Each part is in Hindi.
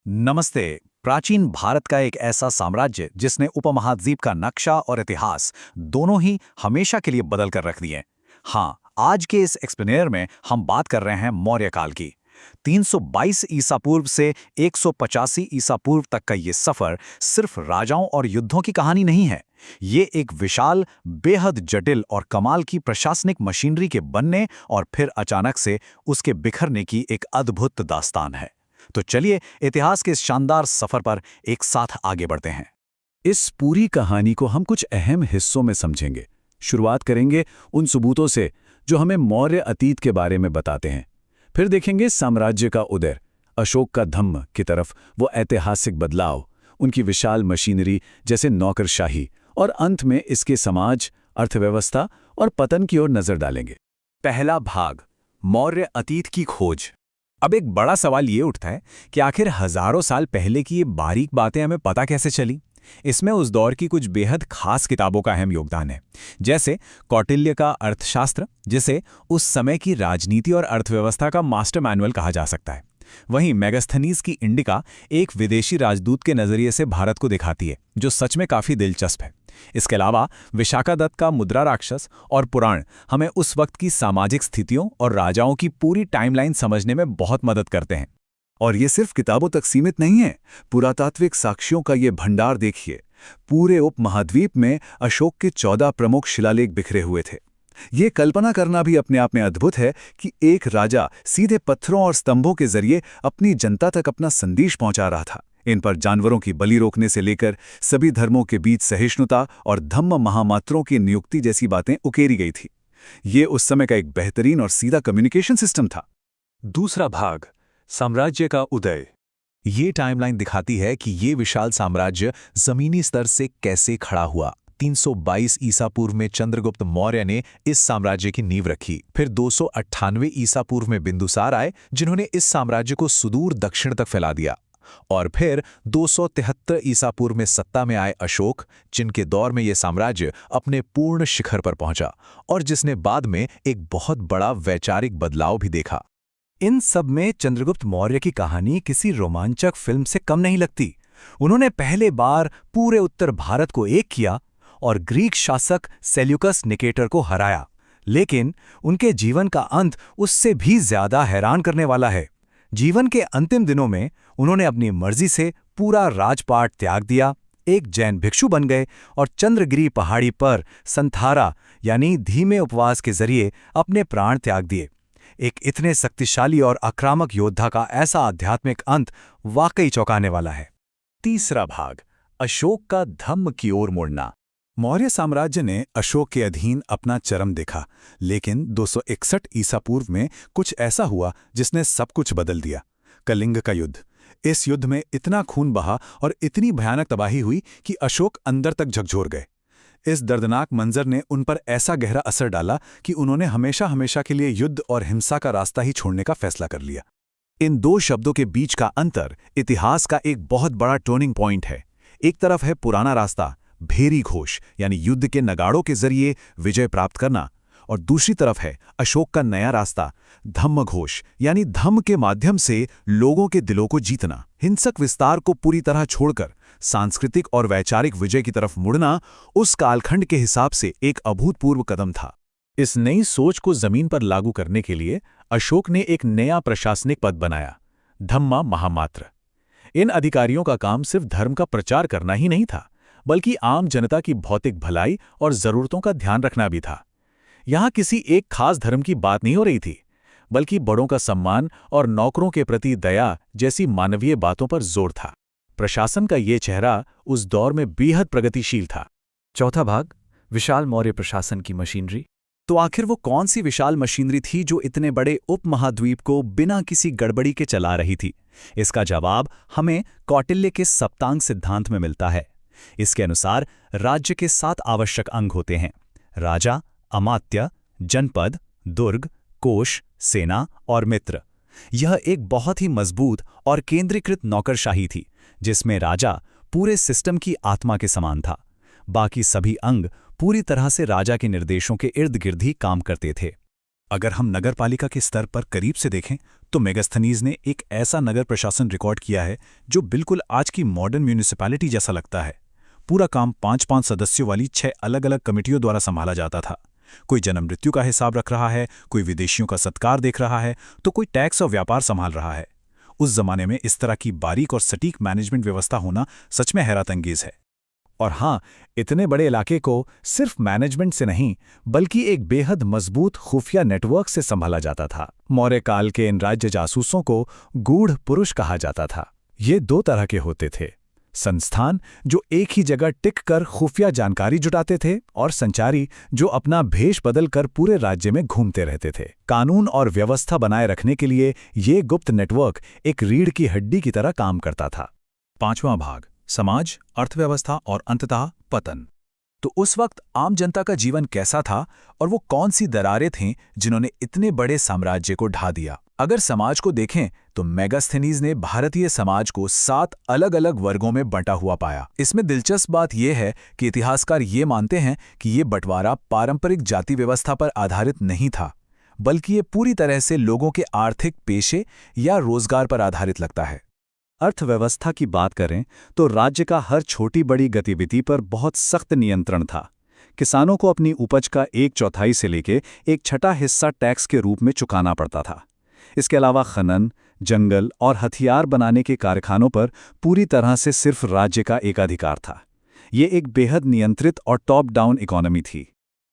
नमस्ते। प्राचीन भारत का एक ऐसा साम्राज्य जिसने उपमहाद्वीप का नक्शा और इतिहास दोनों ही हमेशा के लिए बदल कर रख दिए। हाँ, आज के इस एक्सप्लेनेयर में हम बात कर रहे हैं मौर्य काल की। 322 ईसा पूर्व से 185 ईसा पूर्व तक का ये सफर सिर्फ राजाओं और युद्धों की कहानी नहीं है। ये एक विशाल, बेहद जटिल और कमाल की प्रशासनिक मशीनरी के बनने और फिर अचानक से उसके बिखरने की एक अद्भुत दास्तान है। तो चलिए इतिहास के इस शानदार सफर पर एक साथ आगे बढ़ते हैं। इस पूरी कहानी को हम कुछ अहम हिस्सों में समझेंगे। शुरुआत करेंगे उन सबूतों से जो हमें मौर्य अतीत के बारे में बताते हैं। फिर देखेंगे साम्राज्य का उदय, अशोक का धम्म की तरफ वो ऐतिहासिक बदलाव, उनकी विशाल मशीनरी जैसे नौकरशाही, और अंत में इसके समाज, अर्थव्यवस्था और पतन की ओर नजर डालेंगे। पहला भाग, मौर्य अतीत की खोज। अब एक बड़ा सवाल ये उठता है कि आखिर हजारों साल पहले की ये बारीक बातें हमें पता कैसे चली। इसमें उस दौर की कुछ बेहद खास किताबों का अहम योगदान है, जैसे कौटिल्य का अर्थशास्त्र, जिसे उस समय की राजनीति और अर्थव्यवस्था का मास्टर मैनुअल कहा जा सकता है। वहीं मेगास्थनीज की इंडिका एक विदेशी राजदूत के नजरिए से भारत को दिखाती है, जो सच में काफी दिलचस्प है। इसके अलावा विशाखादत्त का मुद्रा राक्षस और पुराण हमें उस वक्त की सामाजिक स्थितियों और राजाओं की पूरी टाइमलाइन समझने में बहुत मदद करते हैं। और ये सिर्फ किताबों तक सीमित नहीं है। पुरातात्विक साक्ष्यों का ये भंडार देखिए। पूरे उपमहाद्वीप में अशोक के 14 प्रमुख शिलालेख बिखरे हुए थे। ये कल्पना करना भी अपने आप में अद्भुत है कि एक राजा सीधे पत्थरों और स्तंभों के जरिए अपनी जनता तक अपना संदेश पहुंचा रहा था। इन पर जानवरों की बलि रोकने से लेकर सभी धर्मों के बीच सहिष्णुता और धम्म महामात्रों की नियुक्ति जैसी बातें उकेरी गई थी। ये उस समय का एक बेहतरीन और सीधा कम्युनिकेशन सिस्टम था। दूसरा भाग, साम्राज्य का उदय। ये टाइमलाइन दिखाती है कि ये विशाल साम्राज्य जमीनी स्तर से कैसे खड़ा हुआ। 322 ईसा पूर्व में चंद्रगुप्त मौर्य ने इस साम्राज्य की नींव रखी। फिर 298 ईसा पूर्व में बिंदुसार आए, जिन्होंने इस साम्राज्य को सुदूर दक्षिण तक फैला दिया। और फिर 273 ईसा पूर्व में सत्ता में आए अशोक, जिनके दौर में यह साम्राज्य अपने पूर्ण शिखर पर पहुंचा और जिसने बाद में एक बहुत बड़ा वैचारिक बदलाव भी देखा। इन सब में चंद्रगुप्त मौर्य की कहानी किसी रोमांचक फिल्म से कम नहीं लगती। उन्होंने पहले बार पूरे उत्तर भारत को एक किया और ग्रीक शासक सेल्यूकस निकेटर को हराया। लेकिन उनके जीवन का अंत उससे भी ज्यादा हैरान करने वाला है। जीवन के अंतिम दिनों में उन्होंने अपनी मर्जी से पूरा राजपाट त्याग दिया, एक जैन भिक्षु बन गए और चंद्रगिरी पहाड़ी पर संथारा यानी धीमे उपवास के जरिए अपने प्राण त्याग दिए। एक इतने शक्तिशाली और आक्रामक योद्धा का ऐसा आध्यात्मिक अंत वाकई चौंकाने वाला है। तीसरा भाग, अशोक का धम्म की ओर मुड़ना। मौर्य साम्राज्य ने अशोक के अधीन अपना चरम देखा, लेकिन 261 ईसा पूर्व में कुछ ऐसा हुआ जिसने सब कुछ बदल दिया। कलिंग का युद्ध। इस युद्ध में इतना खून बहा और इतनी भयानक तबाही हुई कि अशोक अंदर तक झकझोर गए। इस दर्दनाक मंजर ने उन पर ऐसा गहरा असर डाला कि उन्होंने हमेशा हमेशा के लिए युद्ध और हिंसा का रास्ता ही छोड़ने का फैसला कर लिया। इन दो शब्दों के बीच का अंतर इतिहास का एक बहुत बड़ा टर्निंग पॉइंट है। एक तरफ है पुराना रास्ता, भेरी घोष यानी युद्ध के नगाड़ों के जरिए विजय प्राप्त करना, और दूसरी तरफ है अशोक का नया रास्ता, धम्म घोष यानी धम्म के माध्यम से लोगों के दिलों को जीतना। हिंसक विस्तार को पूरी तरह छोड़कर सांस्कृतिक और वैचारिक विजय की तरफ मुड़ना उस कालखंड के हिसाब से एक अभूतपूर्व कदम था। इस नई सोच को जमीन पर लागू करने के लिए अशोक ने एक नया प्रशासनिक पद बनाया, धम्मा महामात्र। इन अधिकारियों का काम सिर्फ धर्म का प्रचार करना ही नहीं था, बल्कि आम जनता की भौतिक भलाई और जरूरतों का ध्यान रखना भी था। यहां किसी एक खास धर्म की बात नहीं हो रही थी, बल्कि बड़ों का सम्मान और नौकरों के प्रति दया जैसी मानवीय बातों पर जोर था। प्रशासन का ये चेहरा उस दौर में बेहद प्रगतिशील था। चौथा भाग, विशाल मौर्य प्रशासन की मशीनरी। तो आखिर वो कौन सी विशाल मशीनरी थी जो इतने बड़े उपमहाद्वीप को बिना किसी गड़बड़ी के चला रही थी? इसका जवाब हमें कौटिल्य के सप्तांग सिद्धांत में मिलता है। इसके अनुसार राज्य के 7 आवश्यक अंग होते हैं: राजा, अमात्य, जनपद, दुर्ग, कोष, सेना और मित्र। यह एक बहुत ही मजबूत और केंद्रीकृत नौकरशाही थी, जिसमें राजा पूरे सिस्टम की आत्मा के समान था। बाकी सभी अंग पूरी तरह से राजा के निर्देशों के इर्द गिर्द ही काम करते थे। अगर हम नगरपालिका के स्तर पर करीब से देखें तो मेगास्थनीज ने एक ऐसा नगर प्रशासन रिकॉर्ड किया है जो बिल्कुल आज की मॉडर्न म्यूनिसिपैलिटी जैसा लगता है। पूरा काम 5-5 सदस्यों वाली 6 अलग-अलग कमेटियों द्वारा संभाला जाता था। कोई जन्म मृत्यु का हिसाब रख रहा है, कोई विदेशियों का सत्कार देख रहा है, तो कोई टैक्स और व्यापार संभाल रहा है। उस जमाने में इस तरह की बारीक और सटीक मैनेजमेंट व्यवस्था होना सच में हैरतअंगेज है। और हाँ, इतने बड़े इलाके को सिर्फ मैनेजमेंट से नहीं बल्कि एक बेहद मजबूत खुफिया नेटवर्क से संभाला जाता था। मौर्य काल के इन राज्य जासूसों को गूढ़ पुरुष कहा जाता था। ये 2 तरह के होते थे, संस्थान जो एक ही जगह टिक कर खुफिया जानकारी जुटाते थे और संचारी जो अपना भेष बदल कर पूरे राज्य में घूमते रहते थे। कानून और व्यवस्था बनाए रखने के लिए ये गुप्त नेटवर्क एक रीढ़ की हड्डी की तरह काम करता था। 5वां भाग, समाज, अर्थव्यवस्था और अंततः पतन। तो उस वक्त आम जनता का जीवन कैसा था और वो कौन सी दरारें थीं जिन्होंने इतने बड़े साम्राज्य को ढा दिया? अगर समाज को देखें तो मेगास्थनीज ने भारतीय समाज को 7 अलग-अलग वर्गों में बंटा हुआ पाया। इसमें दिलचस्प बात यह है कि इतिहासकार ये मानते हैं कि ये बंटवारा पारंपरिक जाति व्यवस्था पर आधारित नहीं था, बल्कि ये पूरी तरह से लोगों के आर्थिक पेशे या रोजगार पर आधारित लगता है। अर्थव्यवस्था की बात करें तो राज्य का हर छोटी बड़ी गतिविधि पर बहुत सख्त नियंत्रण था। किसानों को अपनी उपज का 1/4 से लेकर 1/6 हिस्सा टैक्स के रूप में चुकाना पड़ता था। इसके अलावा खनन, जंगल और हथियार बनाने के कारखानों पर पूरी तरह से सिर्फ राज्य का एकाधिकार था। ये एक बेहद नियंत्रित और टॉप डाउन इकोनॉमी थी।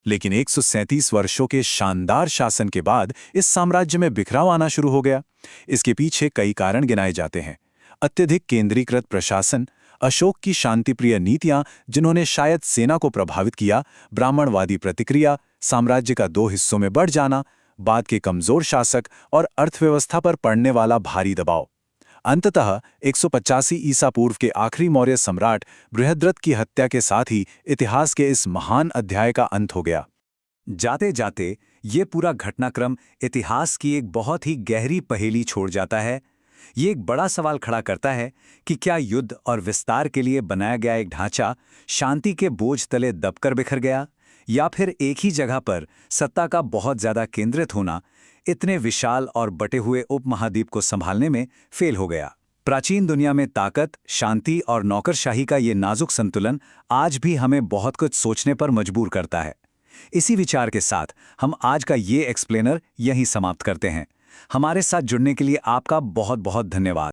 लेकिन 137 वर्षों के शानदार शासन के बाद इस साम्राज्य में बिखराव आना शुरू हो गया। इसके पीछे कई कारण गिनाए जाते हैं। अत्यधिक केंद्रीकृत प्रशासन, अशोक की शांतिप्रिय नीतियां जिन्होंने शायद सेना को प्रभावित किया, ब्राह्मणवादी प्रतिक्रिया, साम्राज्य का 2 हिस्सों में बढ़ जाना, बाद के कमजोर शासक और अर्थव्यवस्था पर पड़ने वाला भारी दबाव। अंततः 185 ईसा पूर्व के आखिरी मौर्य सम्राट बृहद्रथ की हत्या के साथ ही इतिहास के इस महान अध्याय का अंत हो गया। जाते जाते ये पूरा घटनाक्रम इतिहास की एक बहुत ही गहरी पहेली छोड़ जाता है। ये एक बड़ा सवाल खड़ा करता है कि क्या युद्ध और विस्तार के लिए बनाया गया एक ढांचा शांति के बोझ तले दबकर बिखर गया, या फिर एक ही जगह पर सत्ता का बहुत ज्यादा केंद्रित होना इतने विशाल और बटे हुए उपमहाद्वीप को संभालने में फेल हो गया। प्राचीन दुनिया में ताकत, शांति और नौकरशाही का ये नाजुक संतुलन आज भी हमें बहुत कुछ सोचने पर मजबूर करता है। इसी विचार के साथ हम आज का ये एक्सप्लेनर यहीं समाप्त करते हैं। हमारे साथ जुड़ने के लिए आपका बहुत बहुत धन्यवाद।